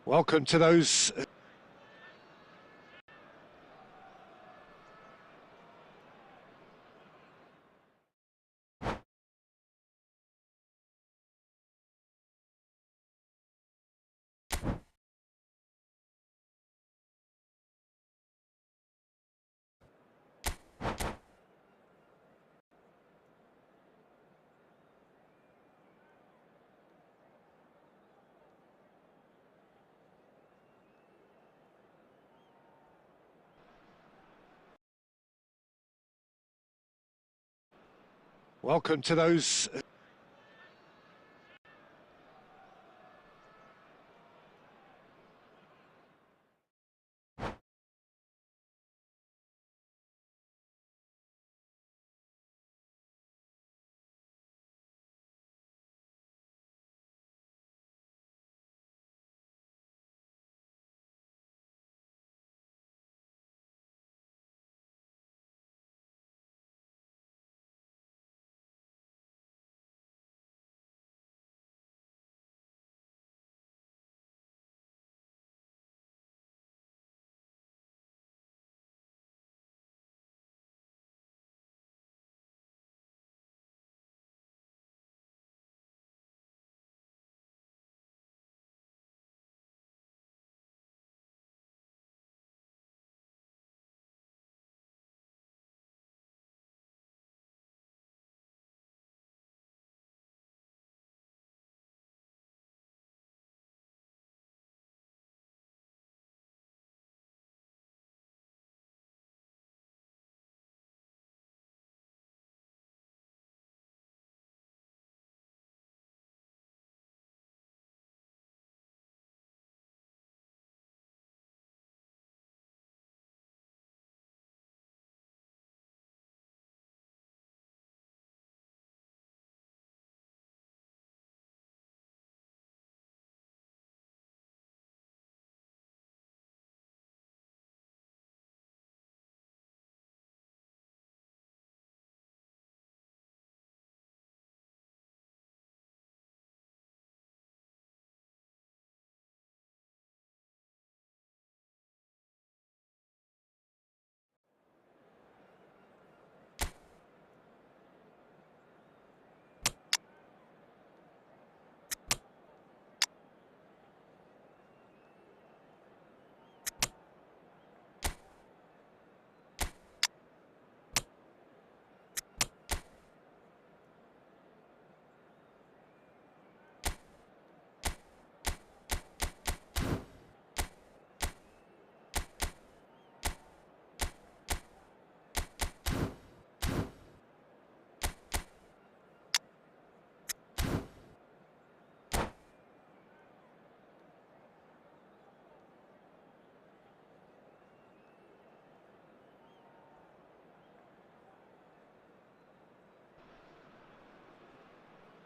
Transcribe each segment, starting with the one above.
Welcome to those. Welcome to those...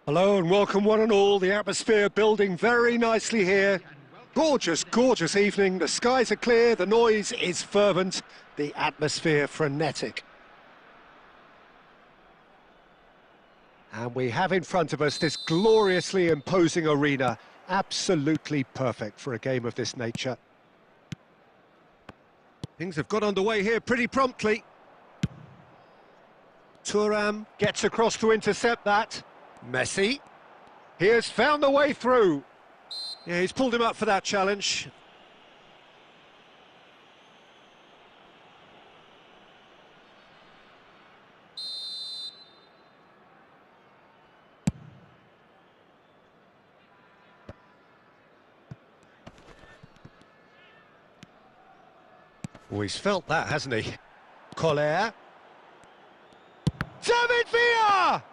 Hello and welcome one and all. The atmosphere building very nicely here. Gorgeous, gorgeous evening. The skies are clear, the noise is fervent, the atmosphere frenetic. And we have in front of us this gloriously imposing arena, absolutely perfect for a game of this nature. Things have got underway here pretty promptly. Thuram gets across to intercept that. Messi, he has found the way through. Yeah, he's pulled him up for that challenge. Oh, he's felt that, hasn't he? Collier. David Villa!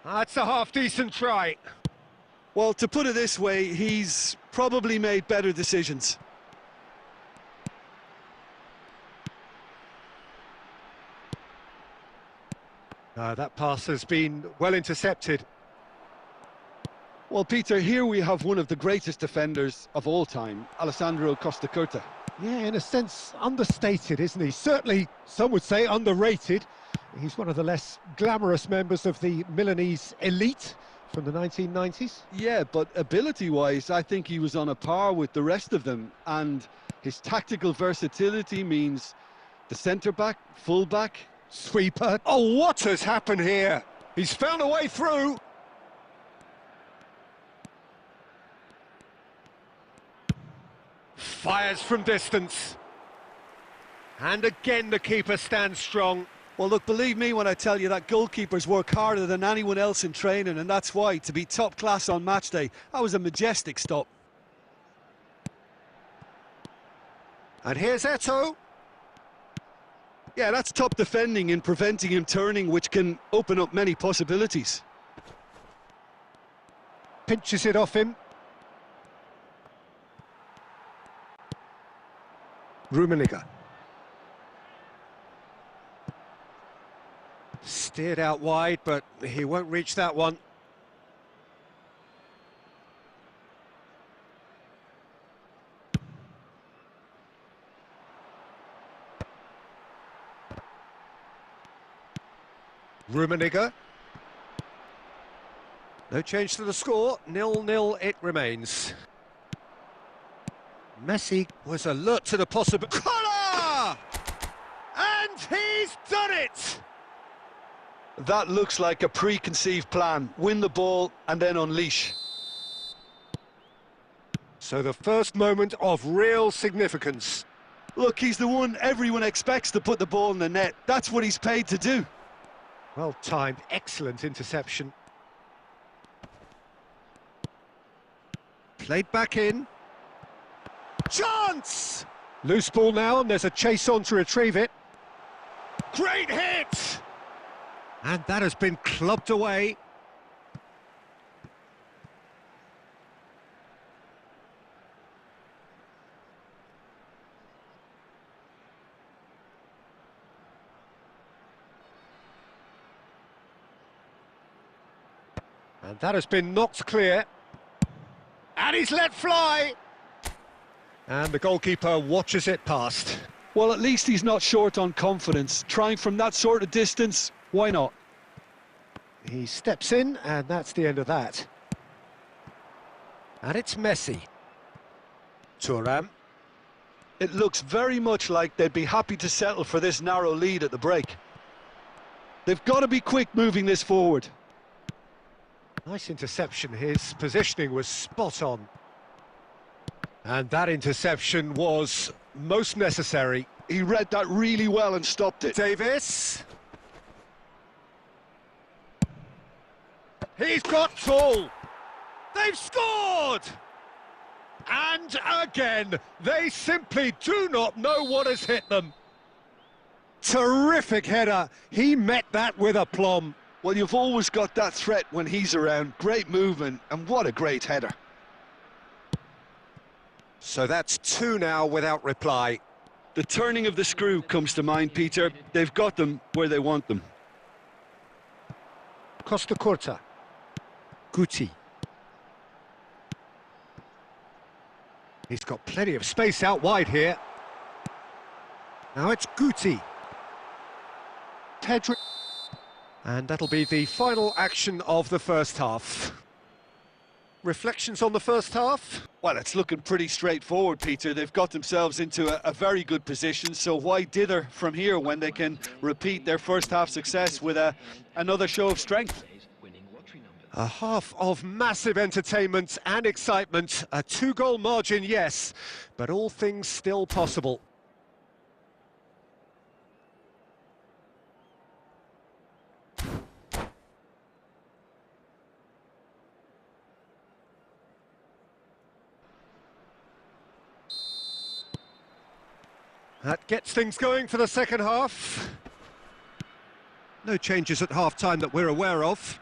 That's a half-decent try. Well, to put it this way, he's probably made better decisions. That pass has been well intercepted. Well, Peter, here we have one of the greatest defenders of all time, Alessandro Costacurta. Yeah, in a sense, understated, isn't he? Certainly, some would say underrated. He's one of the less glamorous members of the Milanese elite from the 1990s. Yeah, but ability-wise, I think he was on a par with the rest of them. And his tactical versatility means the centre-back, full-back, sweeper. Oh, what has happened here? He's found a way through. Fires from distance. And again the keeper stands strong. Well, look, believe me when I tell you that goalkeepers work harder than anyone else in training, and that's why, to be top class on match day, that was a majestic stop. And here's Eto'o. Yeah, that's top defending and preventing him turning, which can open up many possibilities. Pinches it off him. Rummenigge. Steered out wide, but he won't reach that one. Rummenigge. No change to the score, 0-0 it remains. Messi was alert to the possibility. Collar! And he's done it! That looks like a preconceived plan. Win the ball and then unleash. So the first moment of real significance. Look, he's the one everyone expects to put the ball in the net. That's what he's paid to do. Well timed, excellent interception. Played back in. Chance! Loose ball now, and there's a chase on to retrieve it. Great hit! And that has been clubbed away. And that has been knocked clear. And he's let fly! And the goalkeeper watches it past. Well, at least he's not short on confidence. Trying from that sort of distance, why not? He steps in, and that's the end of that. And it's Messi. Thuram. It looks very much like they'd be happy to settle for this narrow lead at the break. They've got to be quick moving this forward. Nice interception. His positioning was spot on. And that interception was most necessary. He read that really well and stopped it. Davis. He's got tall. They've scored! And again, they simply do not know what has hit them. Terrific header. He met that with aplomb. Well, you've always got that threat when he's around. Great movement, and what a great header. So that's two now without reply. The turning of the screw comes to mind, Peter. They've got them where they want them. Costa Curta. Guti. He's got plenty of space out wide here. Now it's Guti. Pedro. And that'll be the final action of the first half. Reflections on the first half? Well, it's looking pretty straightforward, Peter. They've got themselves into a very good position, so why dither from here when they can repeat their first half success with another show of strength? A half of massive entertainment and excitement. A two-goal margin, yes, but all things still possible. That gets things going for the second half. No changes at half-time that we're aware of.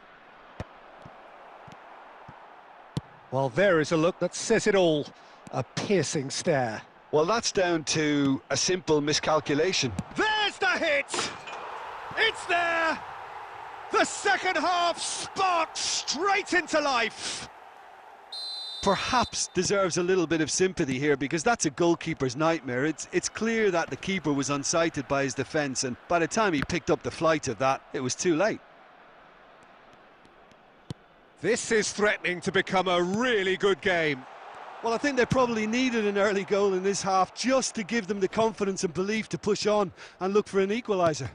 Well, there is a look that says it all. A piercing stare. Well, that's down to a simple miscalculation. There's the hit! It's there! The second half sparked straight into life! Perhaps deserves a little bit of sympathy here, because that's a goalkeeper's nightmare. It's clear that the keeper was unsighted by his defence, and by the time he picked up the flight of that, it was too late. This is threatening to become a really good game. Well, I think they probably needed an early goal in this half just to give them the confidence and belief to push on and look for an equaliser.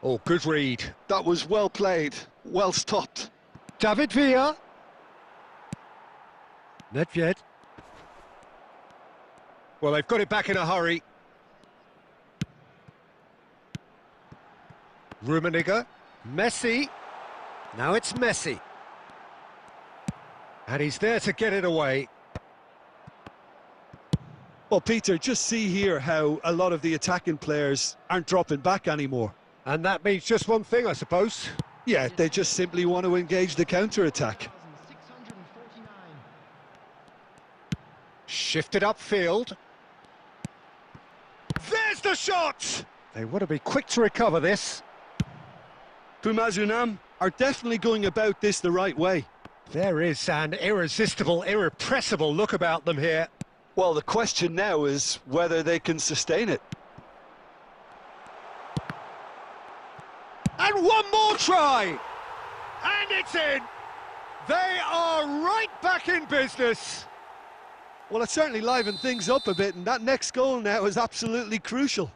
Oh, good read. That was well played, well stopped. David Villa. Nedved. Well, they've got it back in a hurry. Rummenigge. Messi. Now it's Messi. And he's there to get it away. Well, Peter, just see here how a lot of the attacking players aren't dropping back anymore. And that means just one thing, I suppose. Yeah, they just simply want to engage the counter-attack. Shifted upfield. There's the shot! They want to be quick to recover this. Pumazunam are definitely going about this the right way. There is an irresistible, irrepressible look about them here. Well, the question now is whether they can sustain it. And one more try! And it's in! They are right back in business. Well, it certainly livened things up a bit, and that next goal now is absolutely crucial.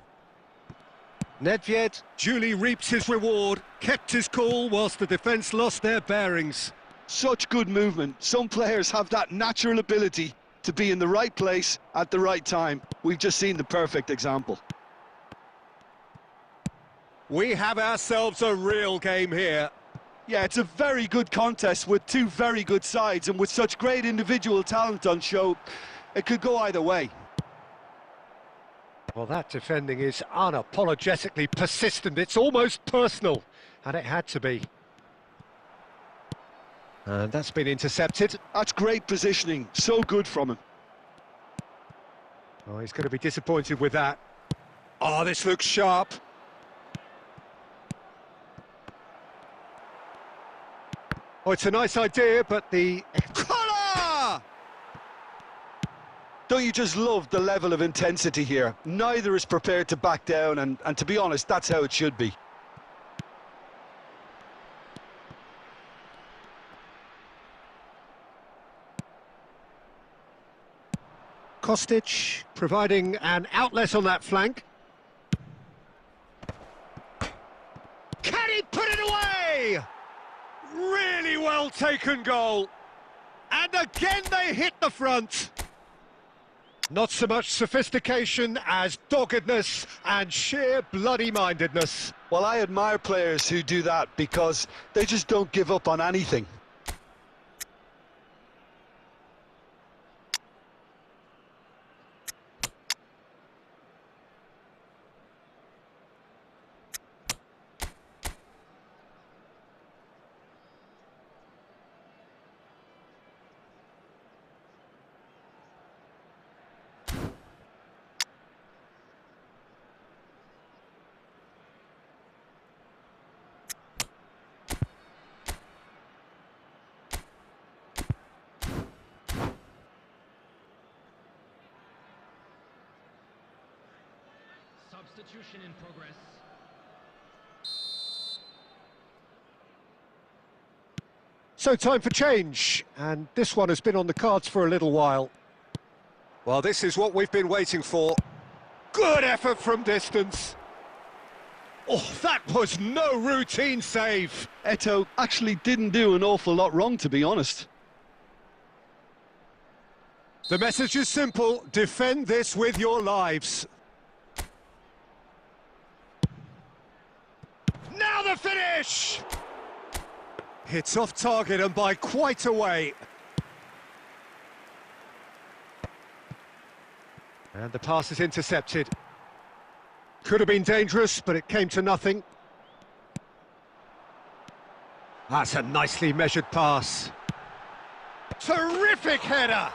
Nedved duly reaps his reward, kept his cool whilst the defence lost their bearings. Such good movement. Some players have that natural ability to be in the right place at the right time. We've just seen the perfect example. We have ourselves a real game here. Yeah, it's a very good contest with two very good sides, and with such great individual talent on show, it could go either way. Well, that defending is unapologetically persistent. It's almost personal, and it had to be. And that's been intercepted. That's great positioning, so good from him. Oh, he's going to be disappointed with that. Oh, this looks sharp. Oh, it's a nice idea, but the... Collar! Don't you just love the level of intensity here? Neither is prepared to back down, and to be honest, that's how it should be. Kostic providing an outlet on that flank. Can he put it away? Really well taken goal. And again they hit the front. Not so much sophistication as doggedness and sheer bloody-mindedness. Well, I admire players who do that because they just don't give up on anything. Substitution in progress. So time for change, and this one has been on the cards for a little while. Well, this is what we've been waiting for. Good effort from distance. Oh, that was no routine save. Eto'o actually didn't do an awful lot wrong, to be honest. The message is simple: defend this with your lives. Now the finish! It's off target and by quite a way. And the pass is intercepted. Could have been dangerous, but it came to nothing. That's a nicely measured pass. Terrific header!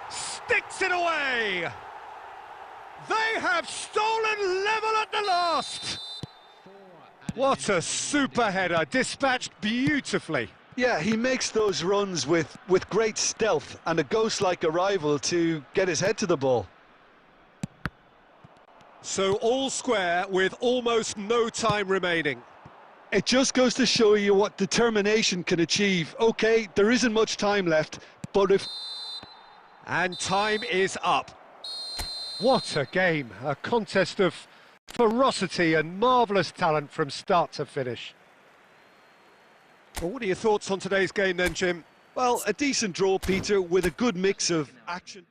Sticks it away! They have stolen level at the last! What a super header, dispatched beautifully. Yeah, he makes those runs with great stealth and a ghost-like arrival to get his head to the ball. So all square with almost no time remaining. It just goes to show you what determination can achieve. OK, there isn't much time left, but if... And time is up. What a game, a contest of ferocity and marvellous talent from start to finish. Well, what are your thoughts on today's game then, Jim? Well, a decent draw, Peter, with a good mix of action.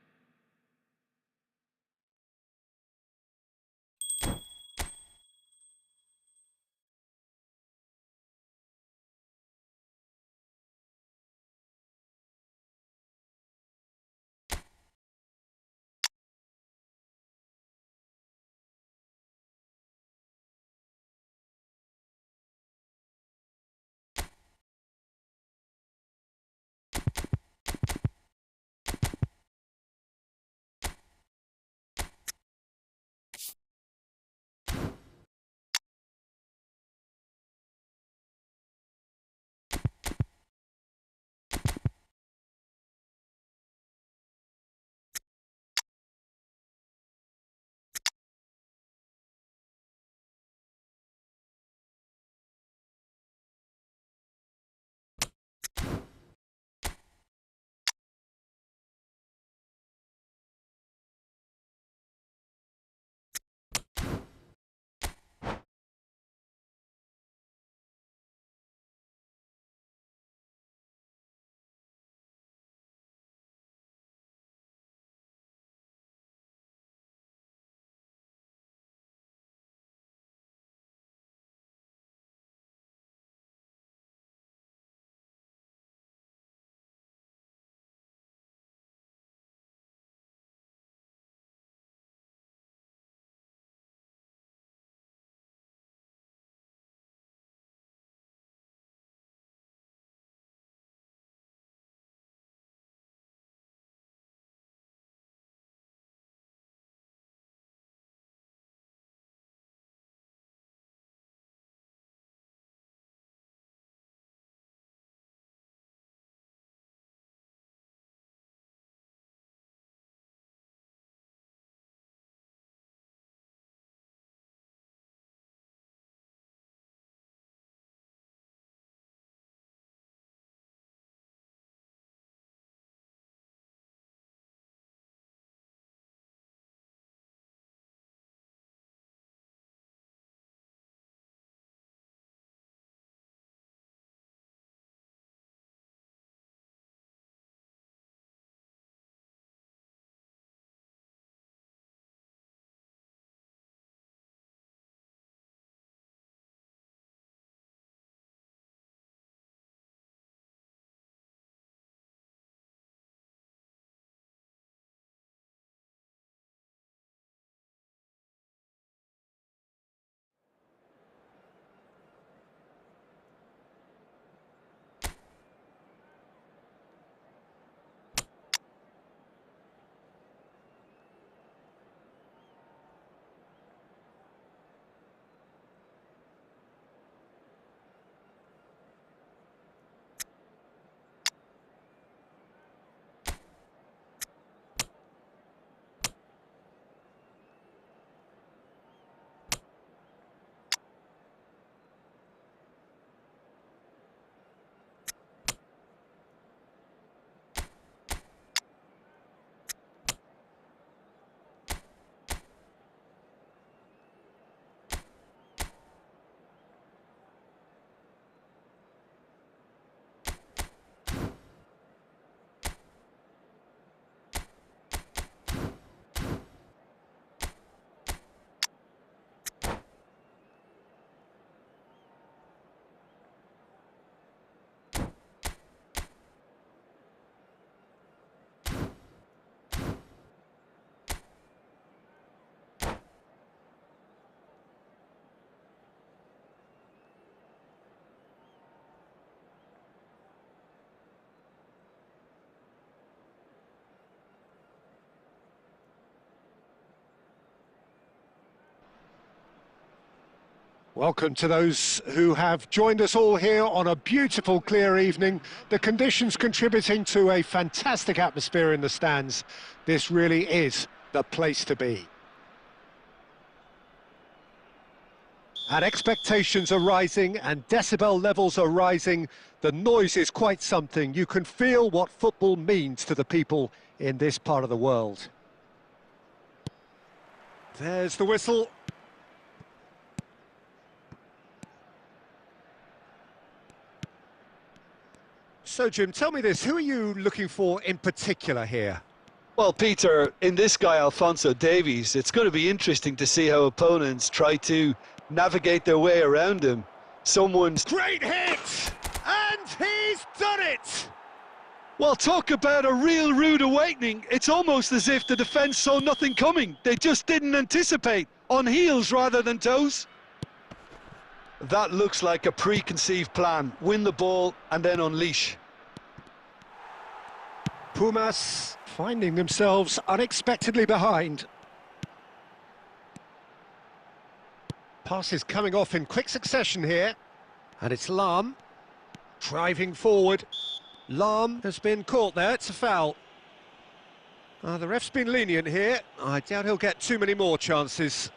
Welcome to those who have joined us all here on a beautiful, clear evening. The conditions contributing to a fantastic atmosphere in the stands. This really is the place to be. And expectations are rising and decibel levels are rising. The noise is quite something. You can feel what football means to the people in this part of the world. There's the whistle. So, Jim, tell me this, who are you looking for in particular here? Well, Peter, in this guy, Alphonso Davies, it's going to be interesting to see how opponents try to navigate their way around him. Someone's... Great hit! And he's done it! Well, talk about a real rude awakening. It's almost as if the defence saw nothing coming. They just didn't anticipate. On heels rather than toes. That looks like a preconceived plan. Win the ball and then unleash. Pumas finding themselves unexpectedly behind. Passes coming off in quick succession here. And it's Lam driving forward. Lam has been caught there, it's a foul. The ref's been lenient here. I doubt he'll get too many more chances.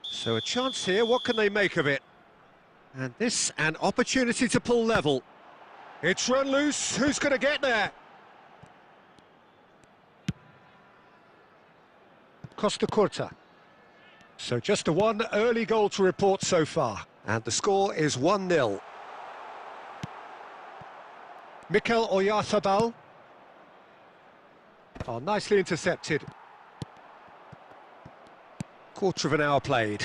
So a chance here, what can they make of it? And this, an opportunity to pull level. It's run loose, who's going to get there? Costa Curta. So just a one early goal to report so far. And the score is 1-0. Mikel Oyarzabal. Oh, nicely intercepted. Quarter of an hour played.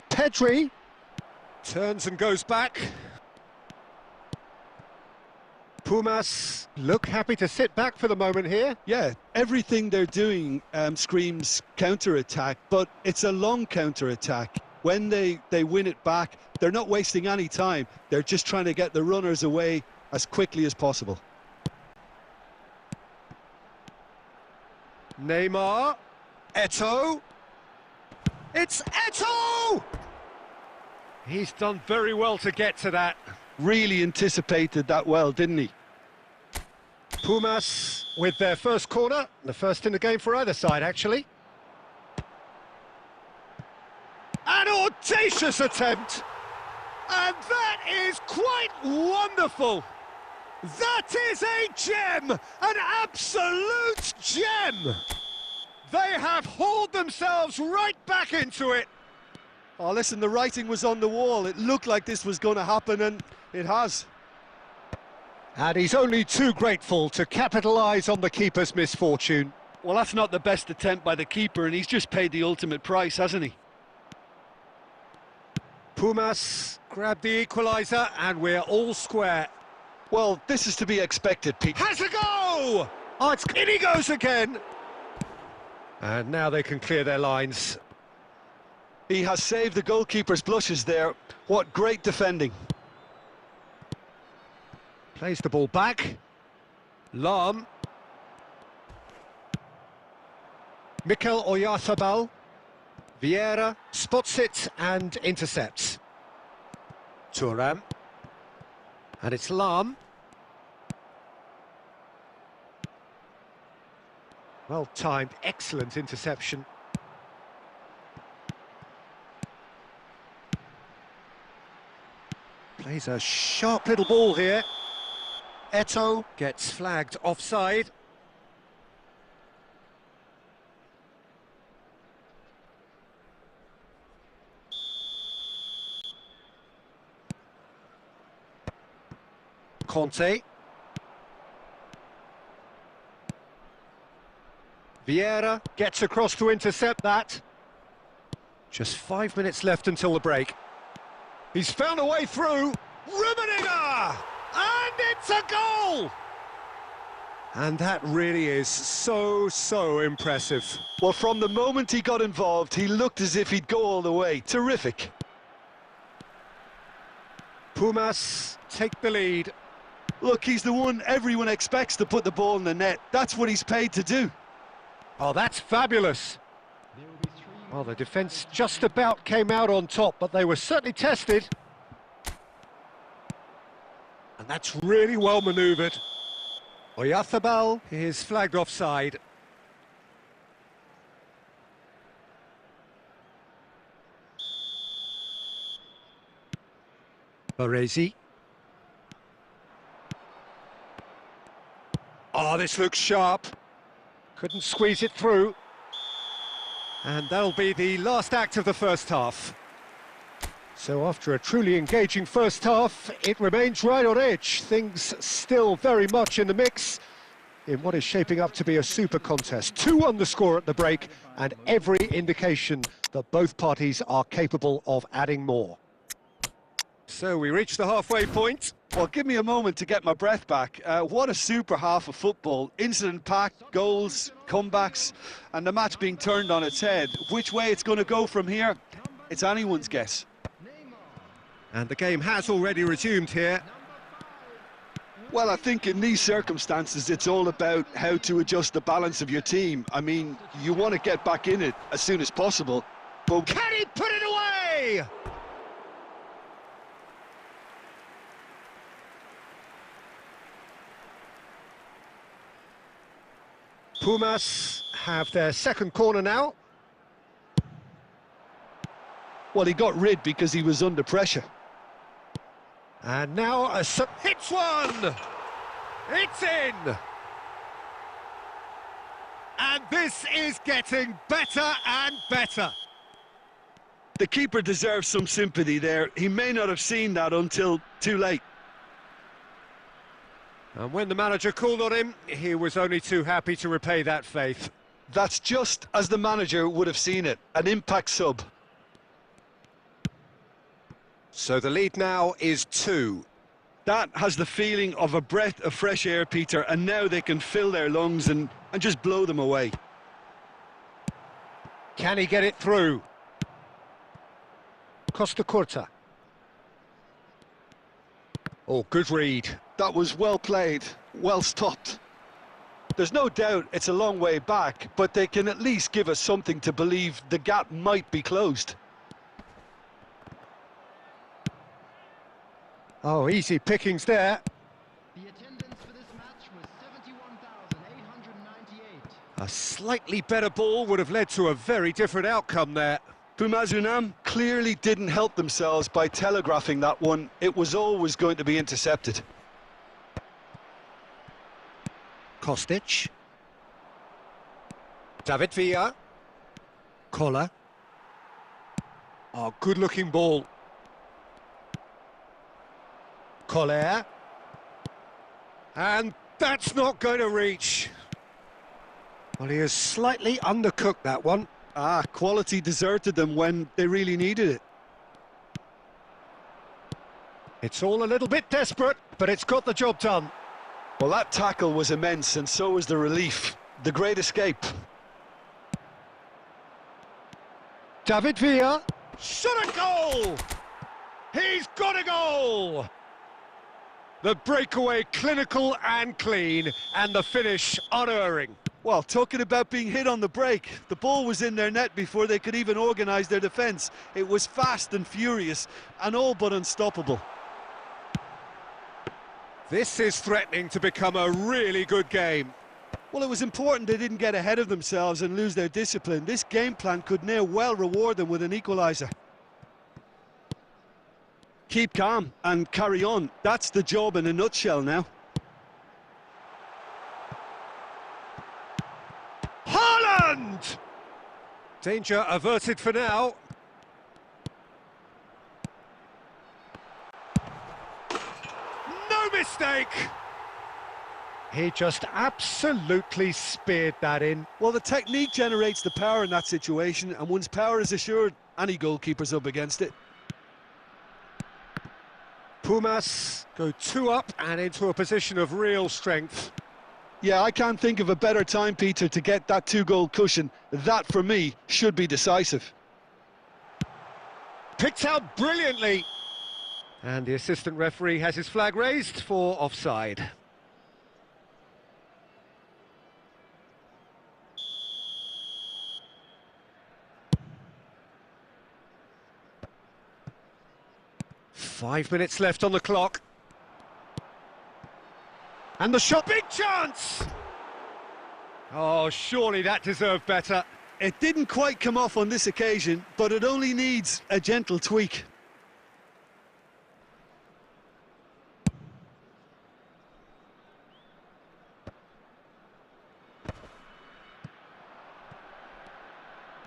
Pedri turns and goes back. Pumas look happy to sit back for the moment here. Yeah, everything they're doing screams counter-attack, but it's a long counter-attack. When they win it back, they're not wasting any time. They're just trying to get the runners away as quickly as possible. Neymar, Eto'o, it's Eto'o! He's done very well to get to that. Really anticipated that well, didn't he? Pumas with their first corner, the first in the game for either side, actually. An audacious attempt, and that is quite wonderful. That is a gem, an absolute gem. They have hauled themselves right back into it. Oh, listen, the writing was on the wall. It looked like this was going to happen, and it has. And he's only too grateful to capitalise on the keeper's misfortune. Well, that's not the best attempt by the keeper, and he's just paid the ultimate price, hasn't he? Pumas grab the equaliser, and we're all square. Well, this is to be expected, Pete. Has a go! Oh, in he goes again. And now they can clear their lines. He has saved the goalkeeper's blushes there. What great defending. Plays the ball back. Lam. Mikel Oyarzabal. Vieira spots it and intercepts. Thuram. And it's Lam. Well timed, excellent interception. Plays a sharp little ball here. Eto'o gets flagged offside. Conte. Vieira gets across to intercept that. Just 5 minutes left until the break. He's found a way through. Rummenigge! And it's a goal! And that really is so impressive. Well, from the moment he got involved, he looked as if he'd go all the way. Terrific. Pumas take the lead. Look, he's the one everyone expects to put the ball in the net. That's what he's paid to do. Oh, that's fabulous. There will be 3 Well, the defence just about came out on top, but they were certainly tested. And that's really well manoeuvred. Oyarzábal is flagged offside. Baresi. Oh, this looks sharp. Couldn't squeeze it through. And that'll be the last act of the first half. So after a truly engaging first half, it remains right on edge. Things still very much in the mix in what is shaping up to be a super contest. 2-1 the score at the break, and every indication that both parties are capable of adding more. So we reach the halfway point. Well, give me a moment to get my breath back. What a super half of football. Incident-packed, goals, comebacks, and the match being turned on its head. Which way it's going to go from here, it's anyone's guess. And the game has already resumed here. Well, I think in these circumstances, it's all about how to adjust the balance of your team. I mean, you want to get back in it as soon as possible, but... Can he put it away? Pumas have their second corner now. Well, he got rid because he was under pressure. And now hits one! It's in! And this is getting better and better. The keeper deserves some sympathy there. He may not have seen that until too late. And when the manager called on him, he was only too happy to repay that faith. That's just as the manager would have seen it, an impact sub. So the lead now is 2. That has the feeling of a breath of fresh air, Peter, and now they can fill their lungs and just blow them away. Can he get it through? Costa Curta. Oh, good read. That was well played, well stopped. There's no doubt it's a long way back, but they can at least give us something to believe the gap might be closed. Oh, easy pickings there. The attendance for this match was 71,898. A slightly better ball would have led to a very different outcome there. Pumas Unam clearly didn't help themselves by telegraphing that one. It was always going to be intercepted. Kostic. David Villa. Koller. Oh, good-looking ball. Koller. And that's not going to reach. Well, he has slightly undercooked that one. Quality deserted them when they really needed it. It's all a little bit desperate, but it's got the job done. Well, that tackle was immense, and so was the relief. The great escape. David Villa. Shot a goal! He's got a goal! The breakaway clinical and clean, and the finish unerring. Well, talking about being hit on the break, the ball was in their net before they could even organise their defence. It was fast and furious, and all but unstoppable. This is threatening to become a really good game. Well, it was important they didn't get ahead of themselves and lose their discipline. This game plan could now well reward them with an equaliser. Keep calm and carry on. That's the job in a nutshell now. Haaland! Danger averted for now. No mistake! He just absolutely speared that in. Well, the technique generates the power in that situation, and once power is assured, any goalkeeper's up against it. Pumas go 2 up and into a position of real strength. Yeah, I can't think of a better time, Peter, to get that 2-goal cushion. That, for me, should be decisive. Picked out brilliantly. And the assistant referee has his flag raised for offside. 5 minutes left on the clock. And the shot, big chance! Oh, surely that deserved better. It didn't quite come off on this occasion, but it only needs a gentle tweak.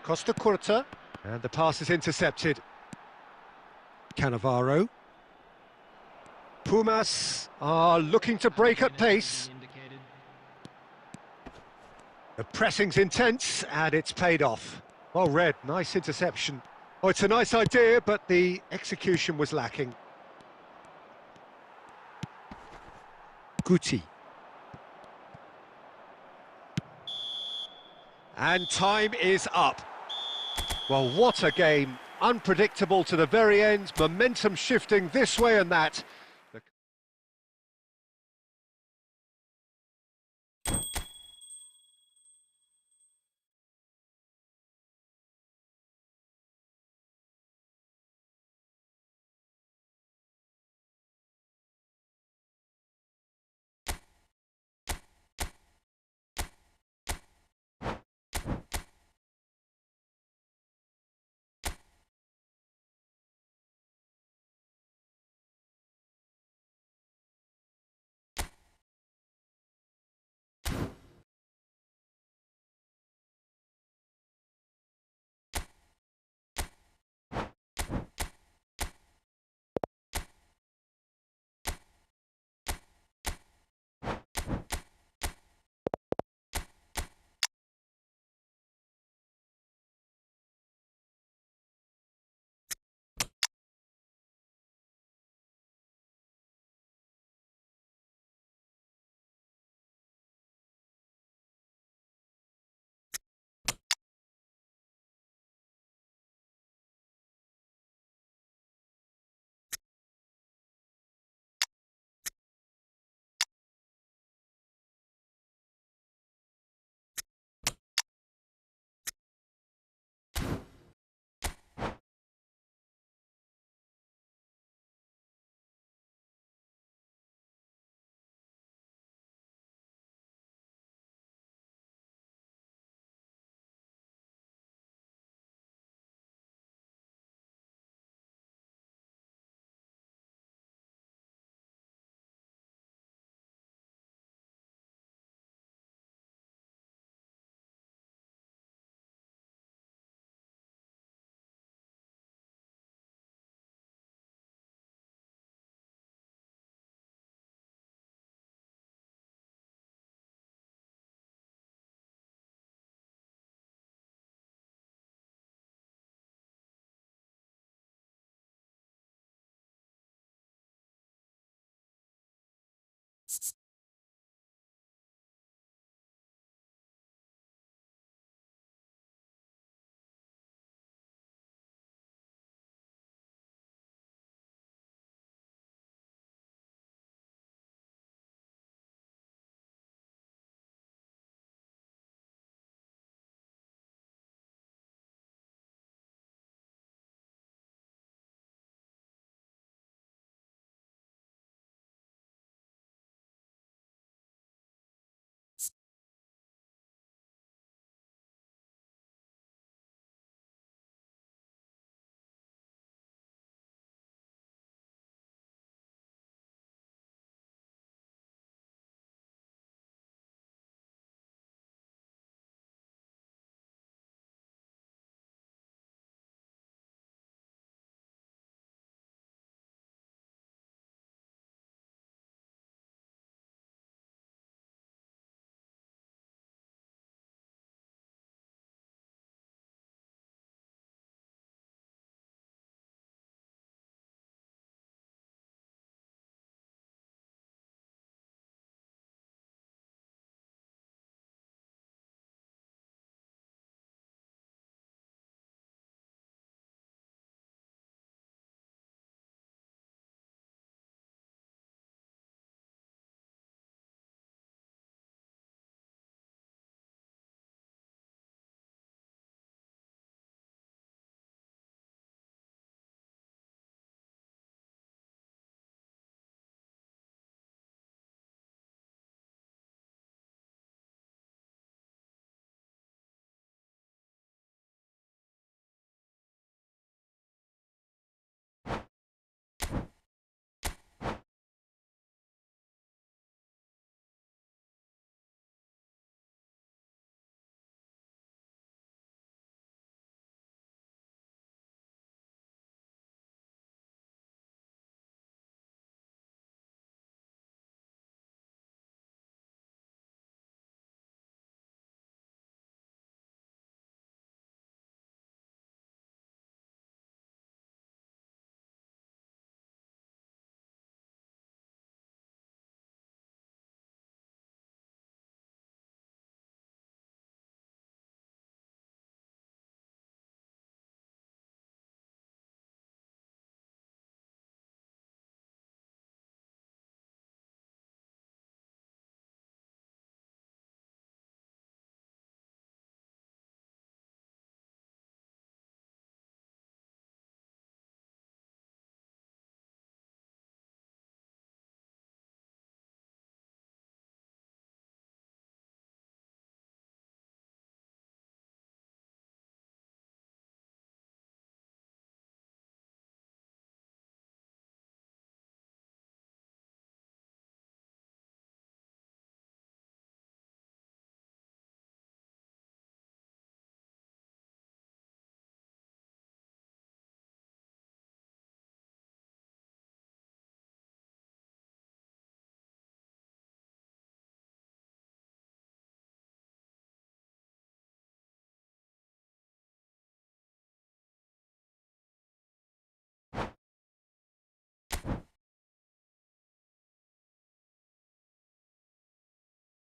Costa Curta, and the pass is intercepted. Cannavaro. Pumas are looking to break at pace. The pressing's intense, and it's paid off. Well read, nice interception. Oh, it's a nice idea, but the execution was lacking. Guti. And time is up. Well, what a game. Unpredictable to the very end, momentum shifting this way and that.